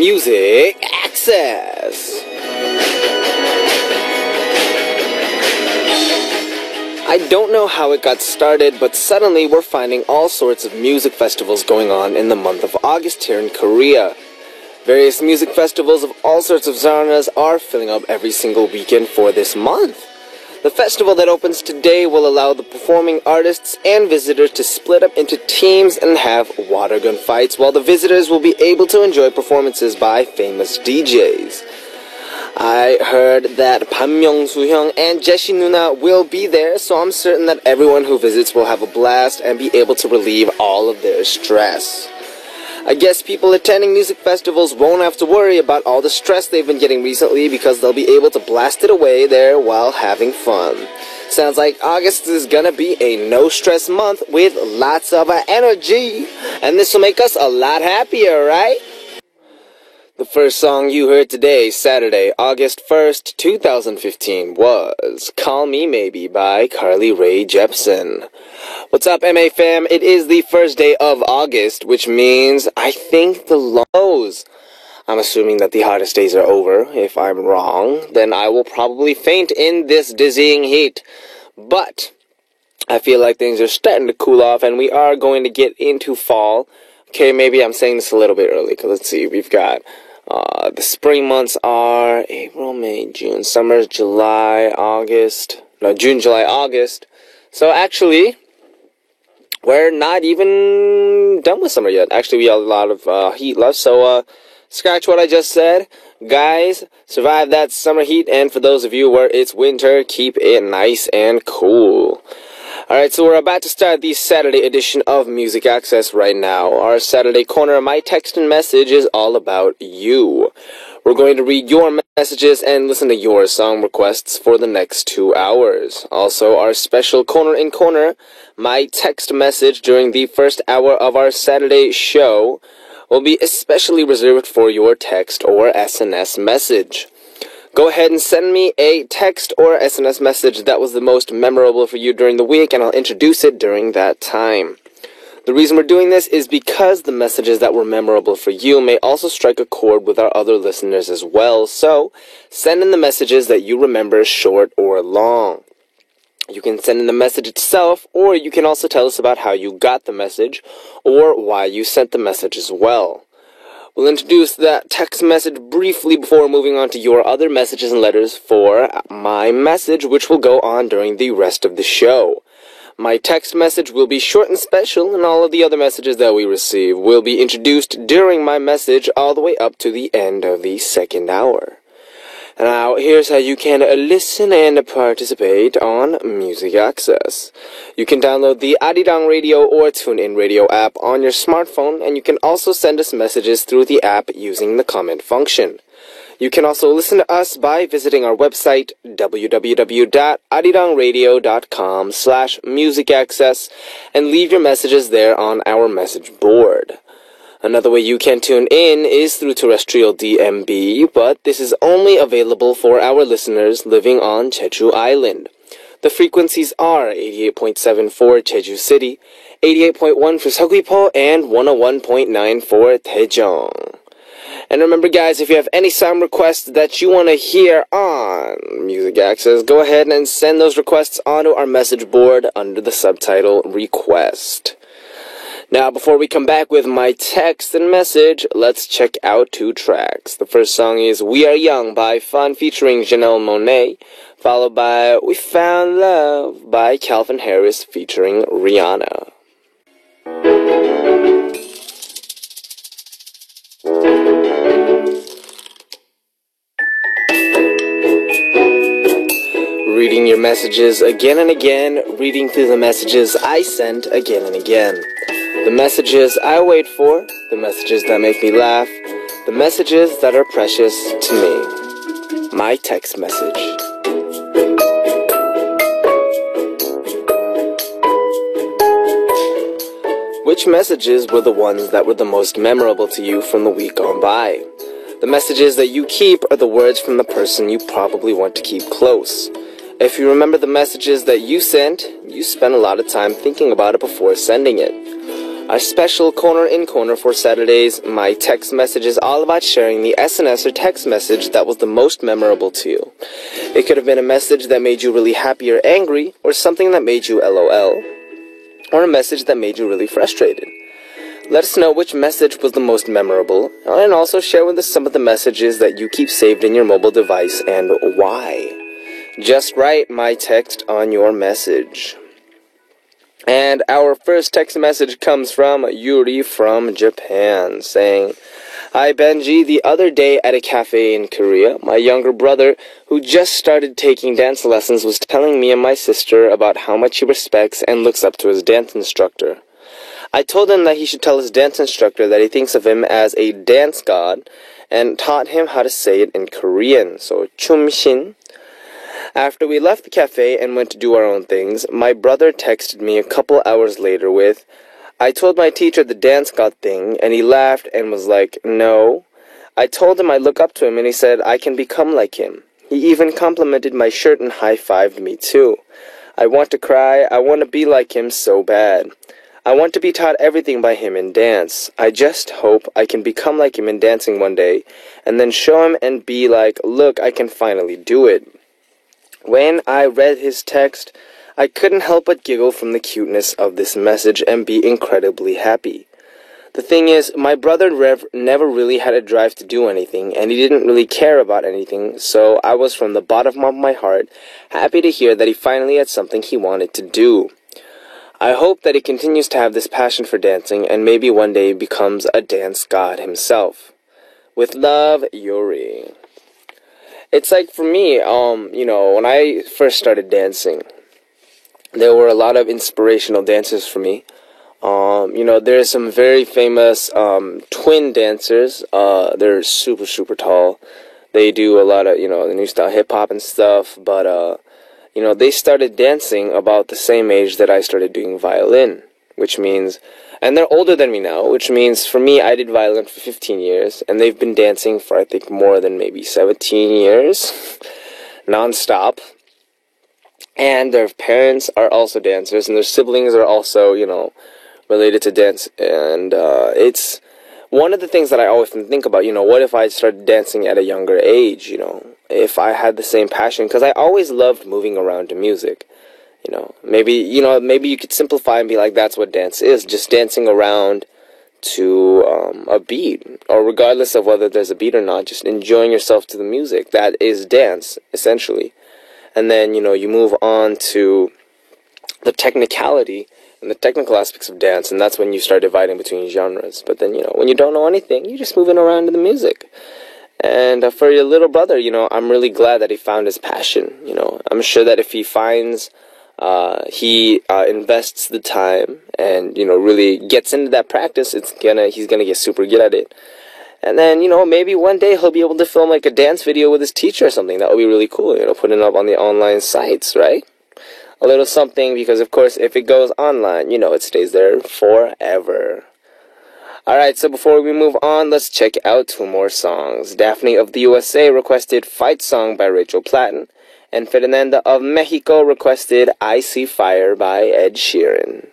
Music Access. I don't know how it got started, but suddenly we're finding all sorts of music festivals going on in the month of August here in Korea. Various music festivals of all sorts of genres are filling up every single weekend for this month. The festival that opens today will allow the performing artists and visitors to split up into teams and have water gun fights, while the visitors will be able to enjoy performances by famous DJs. I heard that Pan Myung-soo-hyung and Jeshi Nuna will be there, so I'm certain that everyone who visits will have a blast and be able to relieve all of their stress. I guess people attending music festivals won't have to worry about all the stress they've been getting recently, because they'll be able to blast it away there while having fun. Sounds like August is gonna be a no-stress month with lots of energy, and this will make us a lot happier, right? The first song you heard today, Saturday, August 1st, 2015, was Call Me Maybe by Carly Rae Jepsen. What's up, MA fam? It is the first day of August, which means I think the lows. I'm assuming that the hottest days are over. If I'm wrong, then I will probably faint in this dizzying heat. But I feel like things are starting to cool off, and we are going to get into fall. Okay, maybe I'm saying this a little bit early, because let's see, we've got the spring months are April, May, June, summer, July, August, no, June, July, August. So actually, we're not even done with summer yet. Actually, we have a lot of heat left, so scratch what I just said. Guys, survive that summer heat, and for those of you where it's winter, keep it nice and cool. Alright, so we're about to start the Saturday edition of Music Access right now. Our Saturday corner, My Text and Message, is all about you. We're going to read your messages and listen to your song requests for the next 2 hours. Also, our special Corner in Corner, My Text Message, during the first hour of our Saturday show, will be especially reserved for your text or SNS message. Go ahead and send me a text or SNS message that was the most memorable for you during the week, and I'll introduce it during that time. The reason we're doing this is because the messages that were memorable for you may also strike a chord with our other listeners as well, so send in the messages that you remember, short or long. You can send in the message itself, or you can also tell us about how you got the message, or why you sent the message as well. We'll introduce that text message briefly before moving on to your other messages and letters for my message, which will go on during the rest of the show. My text message will be short and special, and all of the other messages that we receive will be introduced during my message all the way up to the end of the second hour. Now, here's how you can listen and participate on Music Access. You can download the Arirang Radio or TuneIn Radio app on your smartphone, and you can also send us messages through the app using the comment function. You can also listen to us by visiting our website, www.arirangradio.com/musicaccess, and leave your messages there on our message board. Another way you can tune in is through terrestrial DMB, but this is only available for our listeners living on Jeju Island. The frequencies are 88.7 for Jeju City, 88.1 for Seogwipo, and 101.9 for Daejeong. And remember, guys, if you have any song requests that you want to hear on Music Access, go ahead and send those requests onto our message board under the subtitle Request. Now, before we come back with my text and message, let's check out 2 tracks. The first song is We Are Young by Fun featuring Janelle Monáe, followed by We Found Love by Calvin Harris featuring Rihanna. Reading your messages again and again, reading through the messages I sent again and again. The messages I wait for, the messages that make me laugh, the messages that are precious to me. My text message. Which messages were the ones that were the most memorable to you from the week gone by? The messages that you keep are the words from the person you probably want to keep close. If you remember the messages that you sent, you spent a lot of time thinking about it before sending it. Our special corner in corner for Saturdays, my text message is all about sharing the SNS or text message that was the most memorable to you. It could have been a message that made you really happy or angry, or something that made you LOL, or a message that made you really frustrated. Let us know which message was the most memorable, and also share with us some of the messages that you keep saved in your mobile device and why. Just write my text on your message. And our first text message comes from Yuri from Japan, saying, "Hi Benji, the other day at a cafe in Korea, my younger brother, who just started taking dance lessons, was telling me and my sister about how much he respects and looks up to his dance instructor. I told him that he should tell his dance instructor that he thinks of him as a dance god, and taught him how to say it in Korean, so 춤신. After we left the cafe and went to do our own things, my brother texted me a couple hours later with, 'I told my teacher the dance god thing, and he laughed and was like, no.' I told him I look up to him, and he said I can become like him. He even complimented my shirt and high-fived me too. I want to cry. I want to be like him so bad. I want to be taught everything by him in dance. I just hope I can become like him in dancing one day, and then show him and be like, look, I can finally do it.' When I read his text, I couldn't help but giggle from the cuteness of this message and be incredibly happy. The thing is, my brother never really had a drive to do anything, and he didn't really care about anything, so I was from the bottom of my heart happy to hear that he finally had something he wanted to do. I hope that he continues to have this passion for dancing and maybe one day becomes a dance god himself. With love, Yuri." It's like for me, when I first started dancing, there were a lot of inspirational dancers for me. There's some very famous twin dancers. They're super, super tall. They do a lot of, the new style hip-hop and stuff, but, they started dancing about the same age that I started doing violin, which means, and they're older than me now, which means for me, I did violin for 15 years, and they've been dancing for, I think, more than maybe 17 years, non-stop. And their parents are also dancers, and their siblings are also, related to dance. And it's one of the things that I often think about, what if I started dancing at a younger age, if I had the same passion, because I always loved moving around to music. Maybe you could simplify and be like, that's what dance is, just dancing around to a beat, or regardless of whether there's a beat or not, just enjoying yourself to the music. That is dance, essentially. And then, you move on to the technicality and the technical aspects of dance, and that's when you start dividing between genres. But then, when you don't know anything, you're just moving around to the music. And for your little brother, I'm really glad that he found his passion. I'm sure that if he finds he invests the time and really gets into that practice, he's gonna get super good at it. And then maybe one day he'll be able to film like a dance video with his teacher or something. That would be really cool. Putting it up on the online sites, right? A little something, because of course if it goes online, it stays there forever. Alright, so before we move on, let's check out two more songs. Daphne of the USA requested Fight Song by Rachel Platten, and Fernanda of Mexico requested I See Fire by Ed Sheeran.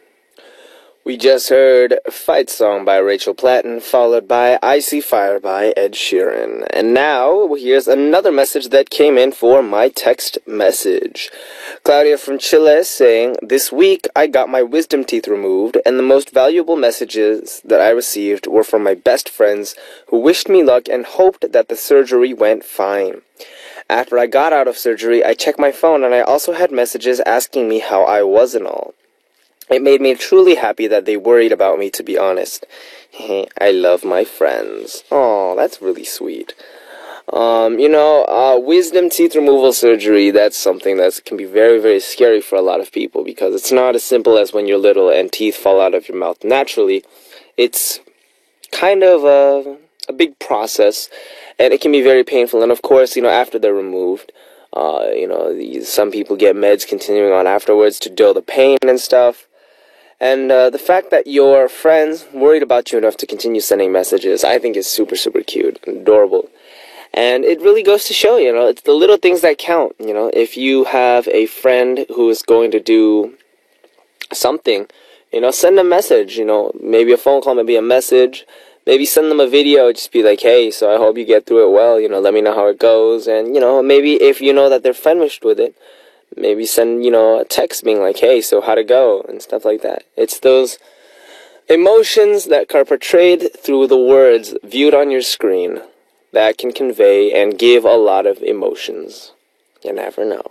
We just heard Fight Song by Rachel Platten, followed by I See Fire by Ed Sheeran. And now, here's another message that came in for my text message. Claudia from Chile saying, "This week I got my wisdom teeth removed, and the most valuable messages that I received were from my best friends who wished me luck and hoped that the surgery went fine. After I got out of surgery, I checked my phone, and I also had messages asking me how I was and all. It made me truly happy that they worried about me, to be honest. I love my friends." Oh, that's really sweet. Wisdom teeth removal surgery, that's something that can be very, very scary for a lot of people, because it's not as simple as when you're little and teeth fall out of your mouth naturally. It's kind of a big process, and it can be very painful. And of course, after they're removed, some people get meds continuing on afterwards to dull the pain and stuff. And the fact that your friends worried about you enough to continue sending messages, I think is super, super cute and adorable. And it really goes to show, it's the little things that count. If you have a friend who is going to do something, send a message, maybe a phone call, maybe a message, maybe send them a video, just be like, hey, so I hope you get through it well, let me know how it goes, and, maybe if you know that they're finished with it, maybe send, a text being like, hey, so how'd it go, and stuff like that. It's those emotions that are portrayed through the words viewed on your screen that can convey and give a lot of emotions. You never know.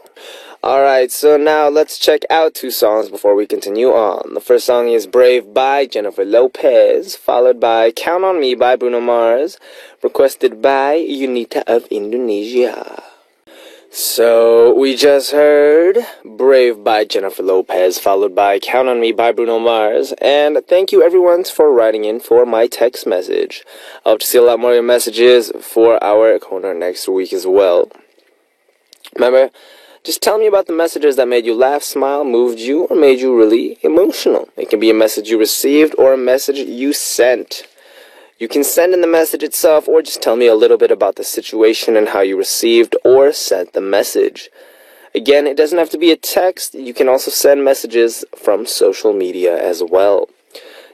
Alright, so now let's check out 2 songs before we continue on. The first song is Brave by Jennifer Lopez, followed by Count on Me by Bruno Mars, requested by Unita of Indonesia. So, we just heard Brave by Jennifer Lopez, followed by Count on Me by Bruno Mars, and thank you everyone for writing in for my text message. I hope to see a lot more of your messages for our corner next week as well. Remember, just tell me about the messages that made you laugh, smile, moved you, or made you really emotional. It can be a message you received or a message you sent. You can send in the message itself or just tell me a little bit about the situation and how you received or sent the message. Again, it doesn't have to be a text. You can also send messages from social media as well.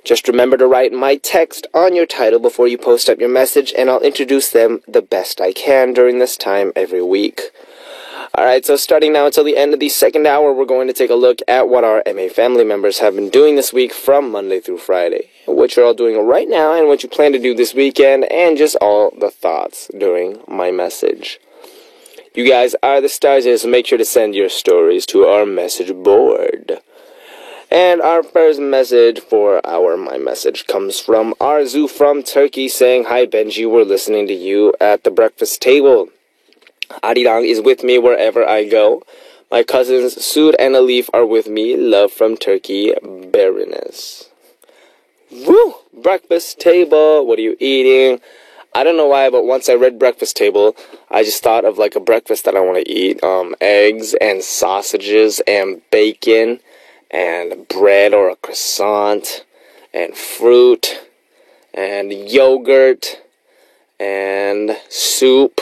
Just remember to write my text on your title before you post up your message, and I'll introduce them the best I can during this time every week. Alright, so starting now until the end of the second hour, we're going to take a look at what our MA family members have been doing this week from Monday through Friday. What you're all doing right now and what you plan to do this weekend, and just all the thoughts during my message. You guys are the stars here, so make sure to send your stories to our message board. And our first message for our My Message comes from Arzu from Turkey saying, Hi Benji, we're listening to you at the breakfast table. Arirang is with me wherever I go. My cousins Sud and Alif are with me. Love from Turkey, Baroness. Woo! Breakfast table. What are you eating? I don't know why, but once I read breakfast table, I just thought of like a breakfast that I want to eat. Eggs and sausages and bacon and bread or a croissant and fruit and yogurt and soup.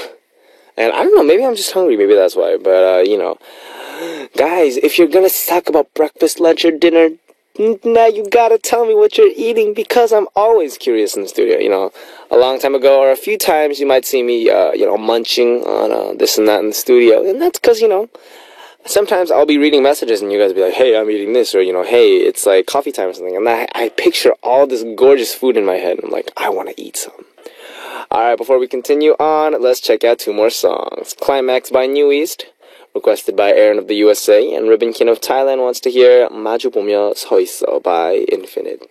And I don't know, maybe I'm just hungry, maybe that's why, but, guys, if you're gonna talk about breakfast, lunch, or dinner, now you gotta tell me what you're eating, because I'm always curious in the studio, a long time ago, or a few times, you might see me, munching on, this and that in the studio, and that's because, sometimes I'll be reading messages, and you guys will be like, hey, I'm eating this, or, hey, it's like coffee time or something, and I picture all this gorgeous food in my head, and I'm like, I want to eat some. Alright, before we continue on, let's check out 2 more songs. Climax by New East, requested by Aaron of the USA, and Ribbonkin of Thailand wants to hear 마주 보며 서 있어 by Infinite.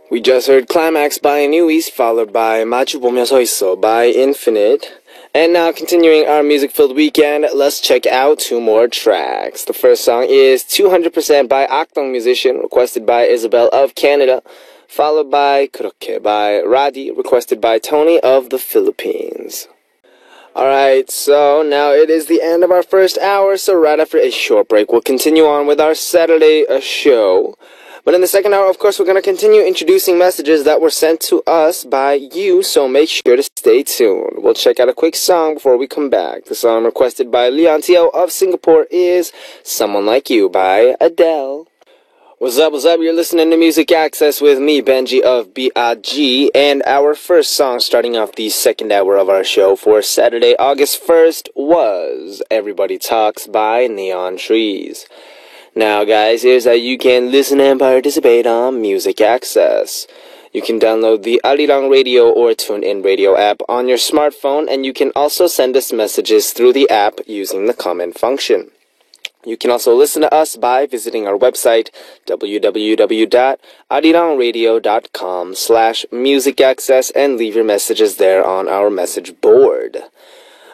We just heard Climax by New East, followed by 마주 보며 서 있어 by Infinite. And now, continuing our music-filled weekend, let's check out 2 more tracks. The first song is 200% by Akdong Musician, requested by Isabel of Canada, followed by 그렇게 by Radi, requested by Tony of the Philippines. Alright, so now it is the end of our first hour, so right after a short break, we'll continue on with our Saturday show. But in the second hour, of course, we're going to continue introducing messages that were sent to us by you, so make sure to stay tuned. We'll check out a quick song before we come back. The song requested by Leon Teo of Singapore is Someone Like You by Adele. What's up, you're listening to Music Access with me, Benji of B.I.G., and our first song starting off the second hour of our show for Saturday, August 1st was Everybody Talks by Neon Trees. Now guys, here's how you can listen and participate on Music Access. You can download the Arirang Radio or TuneIn Radio app on your smartphone, and you can also send us messages through the app using the comment function. You can also listen to us by visiting our website, www.arirangradio.com/musicaccess, and leave your messages there on our message board.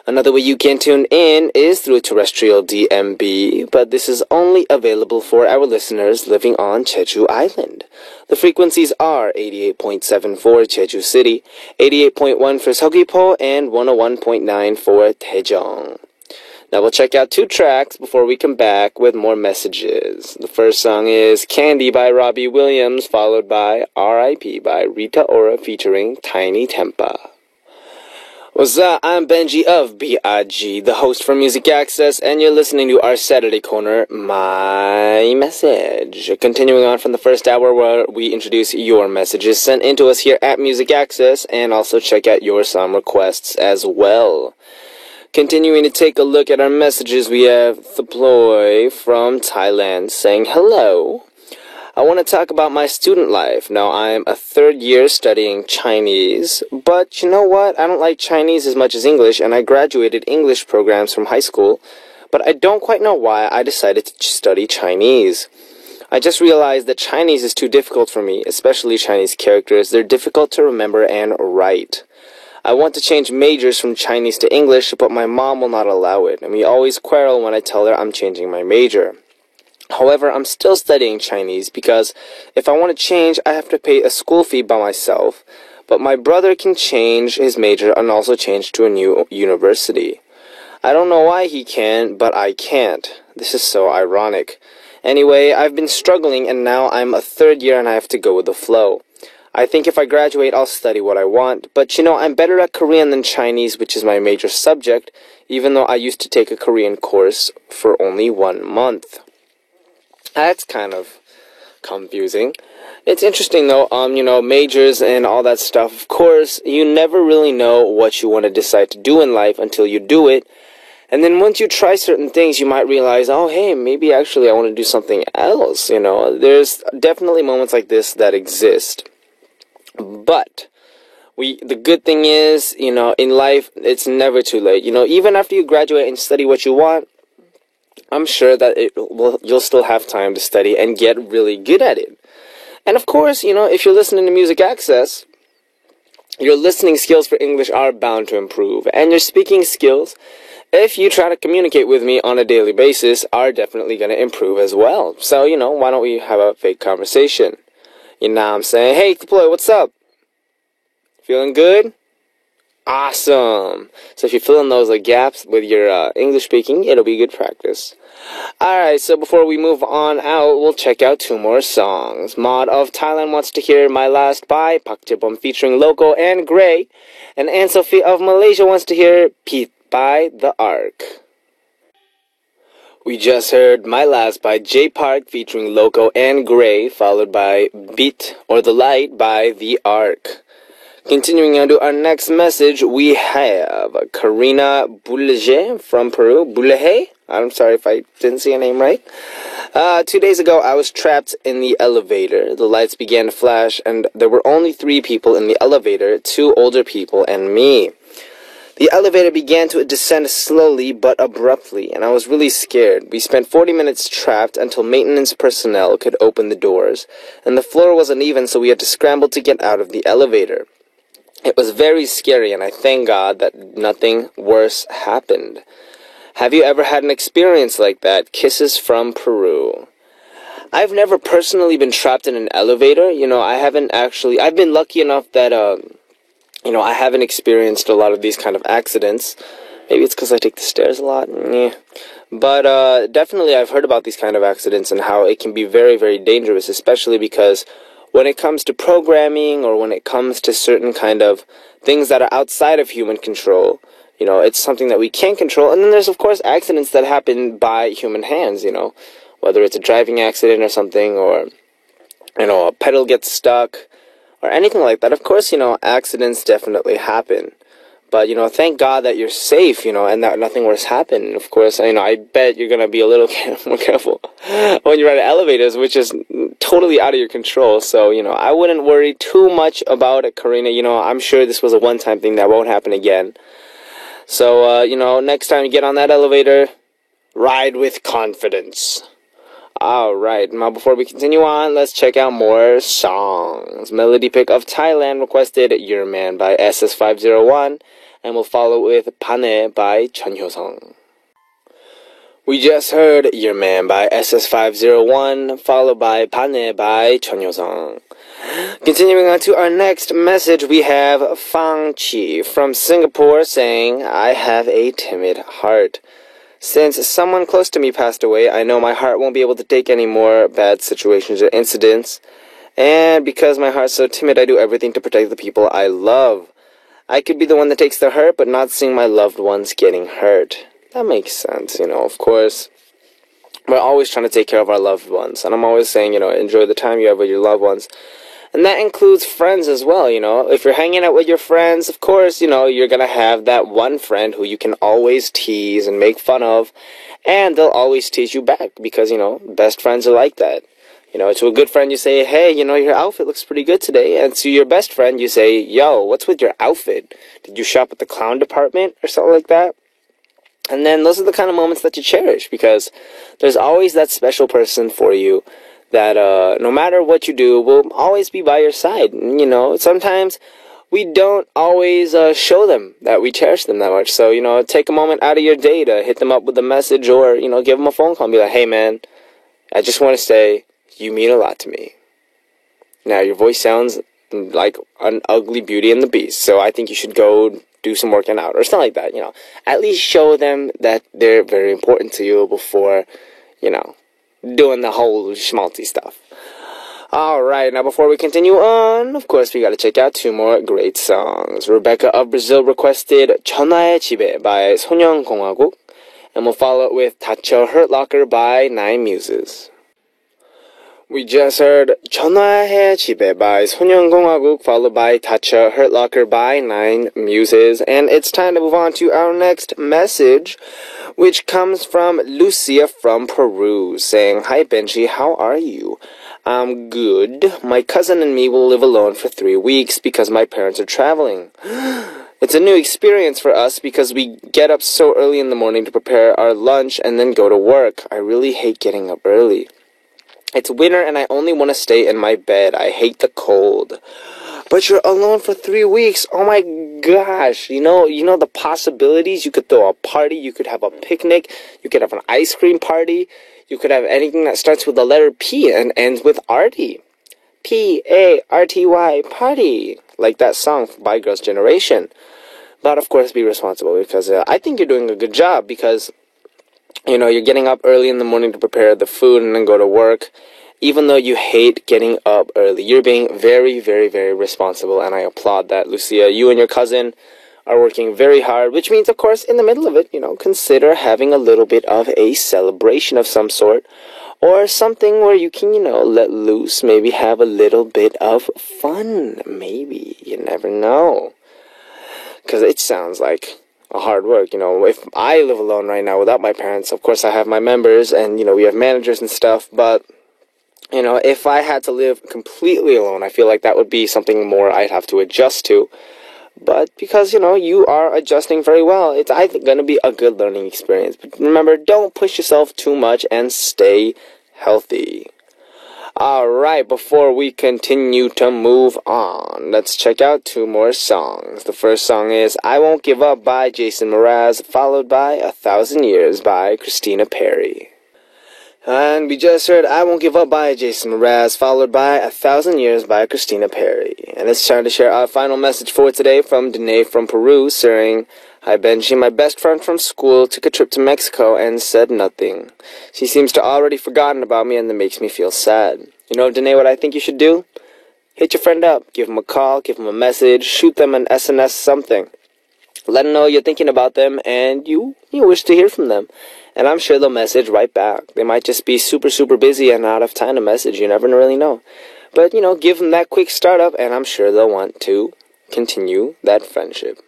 Another way you can tune in is through a terrestrial DMB, but this is only available for our listeners living on Jeju Island. The frequencies are 88.7 for Jeju City, 88.1 for Seogwipo, and 101.9 for Daejeong. Now we'll check out 2 tracks before we come back with more messages. The first song is Candy by Robbie Williams, followed by R.I.P. by Rita Ora featuring Tiny Tempa. What's up? I'm Benji of BIG, the host for Music Access, and you're listening to our Saturday corner, My Message. Continuing on from the first hour where we introduce your messages sent into us here at Music Access, and also check out your song requests as well. Continuing to take a look at our messages, we have Theploy from Thailand saying, hello. I want to talk about my student life. Now, I'm a third year studying Chinese, but you know what? I don't like Chinese as much as English, and I graduated English programs from high school, but I don't quite know why I decided to study Chinese. I just realized that Chinese is too difficult for me, especially Chinese characters. They're difficult to remember and write. I want to change majors from Chinese to English, but my mom will not allow it, and we always quarrel when I tell her I'm changing my major. However, I'm still studying Chinese because if I want to change, I have to pay a school fee by myself. But my brother can change his major and also change to a new university. I don't know why he can, but I can't. This is so ironic. Anyway, I've been struggling and now I'm a third year and I have to go with the flow. I think if I graduate, I'll study what I want. But you know, I'm better at Korean than Chinese, which is my major subject, even though I used to take a Korean course for only 1 month. That's kind of confusing. It's interesting though, majors and all that stuff. Of course, you never really know what you want to decide to do in life until you do it. And then once you try certain things, you might realize, oh, hey, maybe actually I want to do something else, There's definitely moments like this that exist. But the good thing is, in life, it's never too late. Even after you graduate and study what you want, I'm sure that you'll still have time to study and get really good at it. And of course, if you're listening to Music Access, your listening skills for English are bound to improve. And your speaking skills, if you try to communicate with me on a daily basis, are definitely going to improve as well. So, why don't we have a fake conversation? You know what I'm saying? Hey, Deploy, what's up? Feeling good? Awesome. So if you fill in those gaps with your English speaking, it'll be good practice. Alright, so before we move on out, we'll check out 2 more songs. Maud of Thailand wants to hear My Last by Park Jae-bom featuring Loco and Gray. And Anne-Sophie of Malaysia wants to hear Pete by The Ark. We just heard My Last by Jay Park featuring Loco and Gray, followed by Beat or The Light by The Ark. Continuing on to our next message, we have Karina Boulanger from Peru. Boulanger? I'm sorry if I didn't say your name right. 2 days ago, I was trapped in the elevator. The lights began to flash, and there were only 3 people in the elevator, 2 older people and me. The elevator began to descend slowly but abruptly, and I was really scared. We spent 40 minutes trapped until maintenance personnel could open the doors, and the floor was uneven, so we had to scramble to get out of the elevator. It was very scary, and I thank God that nothing worse happened. Have you ever had an experience like that? Kisses from Peru. I've never personally been trapped in an elevator. I've been lucky enough that, I haven't experienced a lot of these kind of accidents. Maybe it's because I take the stairs a lot. But definitely I've heard about these kind of accidents and how it can be very, very dangerous, especially because when it comes to programming or when it comes to certain kind of things that are outside of human control, it's something that we can't control. And then there's, of course, accidents that happen by human hands, whether it's a driving accident or something, or, a pedal gets stuck or anything like that. Of course, accidents definitely happen. But, thank God that you're safe, and that nothing worse happened. Of course, I bet you're going to be a little more careful when you're at elevators, which is totally out of your control. So, I wouldn't worry too much about it, Karina. I'm sure this was a one-time thing that won't happen again. So, next time you get on that elevator, ride with confidence. Alright, now before we continue on, let's check out more songs. Melody Pick of Thailand requested Your Man by SS501, and we'll follow with Pane by Chun Hyo-sung. We just heard Your Man by SS501, followed by Pane by Chun Hyo-sung. Continuing on to our next message, we have Fang Chi from Singapore saying, I have a timid heart. Since someone close to me passed away, I know my heart won't be able to take any more bad situations or incidents. And because my heart's so timid, I do everything to protect the people I love. I could be the one that takes the hurt, but not seeing my loved ones getting hurt. That makes sense, of course. We're always trying to take care of our loved ones. And I'm always saying, enjoy the time you have with your loved ones. And that includes friends as well, If you're hanging out with your friends, of course, you're going to have that one friend who you can always tease and make fun of. And they'll always tease you back because, best friends are like that. To a good friend, you say, hey, your outfit looks pretty good today. And to your best friend, you say, yo, what's with your outfit? Did you shop at the clown department or something like that? And then those are the kind of moments that you cherish because there's always that special person for you that no matter what you do will always be by your side. Sometimes we don't always show them that we cherish them that much. So, take a moment out of your day to hit them up with a message or, give them a phone call and be like, hey, man, I just want to say you mean a lot to me. Now, your voice sounds like an ugly Beauty and the Beast, so I think you should go do some working out or something like that, At least show them that they're very important to you before, doing the whole schmaltzy stuff. Alright, now before we continue on, of course we gotta check out two more great songs. Rebecca of Brazil requested 전화의 집에 by 소년공화국, and we'll follow it with 다쳐 Hurt Locker by Nine Muses. We just heard 전화의 집에 by 소년공화국, followed by 다쳐 Hurt Locker by Nine Muses. And it's time to move on to our next message, which comes from Lucia from Peru, saying, Hi Benji, how are you? I'm good. My cousin and me will live alone for 3 weeks because my parents are traveling. It's a new experience for us because we get up so early in the morning to prepare our lunch and then go to work. I really hate getting up early. It's winter and I only want to stay in my bed. I hate the cold. But you're alone for 3 weeks. Oh my gosh. You know the possibilities. You could throw a party. You could have a picnic. You could have an ice cream party. You could have anything that starts with the letter P and ends with Arty. P-A-R-T-Y, party. Like that song by Girls' Generation. But of course be responsible because I think you're doing a good job because you're getting up early in the morning to prepare the food and then go to work. Even though you hate getting up early, you're being very, very, very responsible, and I applaud that, Lucia. You and your cousin are working very hard, which means, of course, in the middle of it, consider having a little bit of a celebration of some sort, or something where you can, let loose, maybe have a little bit of fun, maybe. You never know. Because it sounds like a hard work, if I live alone right now without my parents, of course I have my members and, we have managers and stuff, but, if I had to live completely alone, I feel like that would be something more I'd have to adjust to, but because, you are adjusting very well, it's, I think, going to be a good learning experience, but remember, don't push yourself too much and stay healthy. Alright, before we continue to move on, let's check out two more songs. The first song is I Won't Give Up by Jason Mraz, followed by 1,000 Years by Christina Perri. And we just heard I Won't Give Up by Jason Mraz, followed by 1,000 Years by Christina Perri. And it's time to share our final message for today from Danae from Peru, saying, Hi Benji, my best friend from school took a trip to Mexico and said nothing. She seems to already forgotten about me and that makes me feel sad. Danae, what I think you should do? Hit your friend up, give him a call, give him a message, shoot them an SNS something. Let them know you're thinking about them and you wish to hear from them. And I'm sure they'll message right back. They might just be super, super busy and not have time to message. You never really know. But, give them that quick startup and I'm sure they'll want to continue that friendship.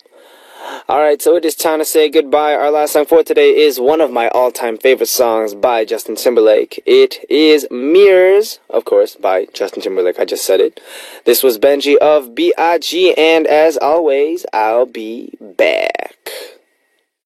Alright, so it is time to say goodbye. Our last song for today is one of my all-time favorite songs by Justin Timberlake. It is Mirrors, of course, by Justin Timberlake. I just said it. This was Benji of B.I.G. and as always, I'll be back.